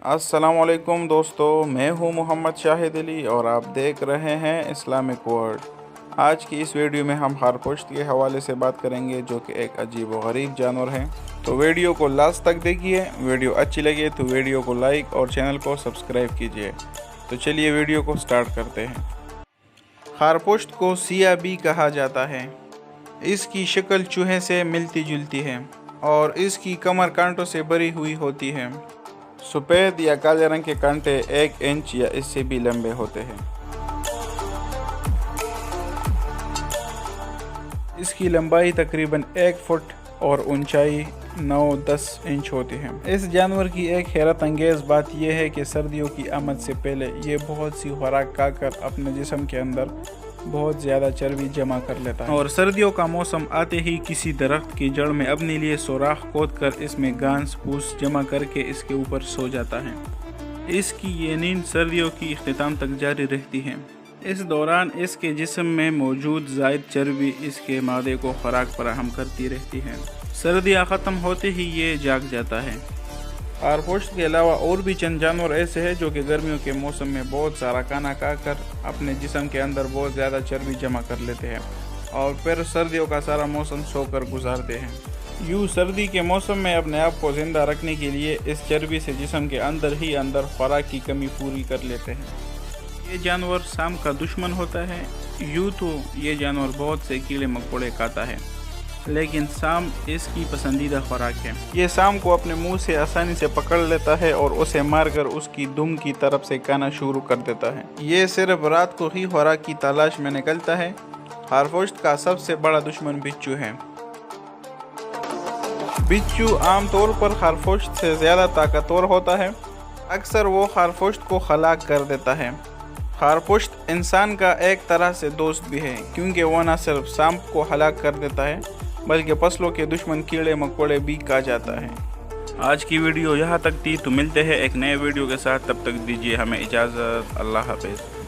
अस्सलामुअलैकुम दोस्तों, मैं हूं मोहम्मद शाहिद अली और आप देख रहे हैं इस्लामिक वर्ल्ड। आज की इस वीडियो में हम खारपुश्त के हवाले से बात करेंगे, जो कि एक अजीब व गरीब जानवर है। तो वीडियो को लास्ट तक देखिए। वीडियो अच्छी लगे तो वीडियो को लाइक और चैनल को सब्सक्राइब कीजिए। तो चलिए वीडियो को स्टार्ट करते हैं। खारपुश्त को सिया भी कहा जाता है। इसकी शक्ल चूहे से मिलती जुलती है और इसकी कमर कांटों से भरी हुई होती है। सफ़ेद या काले रंग के कांटे 1 इंच या इससे भी लंबे होते हैं। इसकी लंबाई तकरीबन 1 फुट और ऊंचाई 9-10 इंच होती है। इस जानवर की एक हैरत अंगेज़ बात यह है कि सर्दियों की आमद से पहले ये बहुत सी खुराक खाकर अपने जिस्म के अंदर बहुत ज़्यादा चर्बी जमा कर लेता है और सर्दियों का मौसम आते ही किसी दरख्त की जड़ में अपने लिए सुराख खोद कर इसमें घास फूस जमा करके इसके ऊपर सो जाता है। इसकी ये नींद सर्दियों की इख्तिताम तक जारी रहती है। इस दौरान इसके जिस्म में मौजूद ज़ायद चर्बी इसके मादे को खुराक फराहम करती रहती है। सर्दियाँ ख़त्म होते ही ये जाग जाता है। खारपुश्त के अलावा और भी चंद जानवर ऐसे हैं जो कि गर्मियों के मौसम में बहुत सारा खाना खाकर अपने जिस्म के अंदर बहुत ज़्यादा चर्बी जमा कर लेते हैं और फिर सर्दियों का सारा मौसम सोकर गुजारते हैं। यूँ सर्दी के मौसम में अपने आप को ज़िंदा रखने के लिए इस चर्बी से जिस्म के अंदर ही अंदर खुराक की कमी पूरी कर लेते हैं। ये जानवर शाम का दुश्मन होता है। यूँ तो ये जानवर बहुत से कीड़े मकोड़े खाता है, लेकिन साम इसकी पसंदीदा खुराक है। ये साम को अपने मुंह से आसानी से पकड़ लेता है और उसे मारकर उसकी दुम की तरफ से खाना शुरू कर देता है। ये सिर्फ रात को ही खुराक की तलाश में निकलता है। खारपुश्त का सबसे बड़ा दुश्मन बिच्छू है। बिच्छू आमतौर पर खारपुश्त से ज़्यादा ताकतवर होता है। अक्सर वो खारपुश्त को हलाक कर देता है। खारपुश्त इंसान का एक तरह से दोस्त भी है, क्योंकि वो न सिर्फ सांप को हलाक कर देता है बल्कि फसलों के दुश्मन कीड़े मकोड़े भी खा जाता है। आज की वीडियो यहाँ तक थी, तो मिलते हैं एक नए वीडियो के साथ। तब तक दीजिए हमें इजाज़त। अल्लाह हाफ़िज़।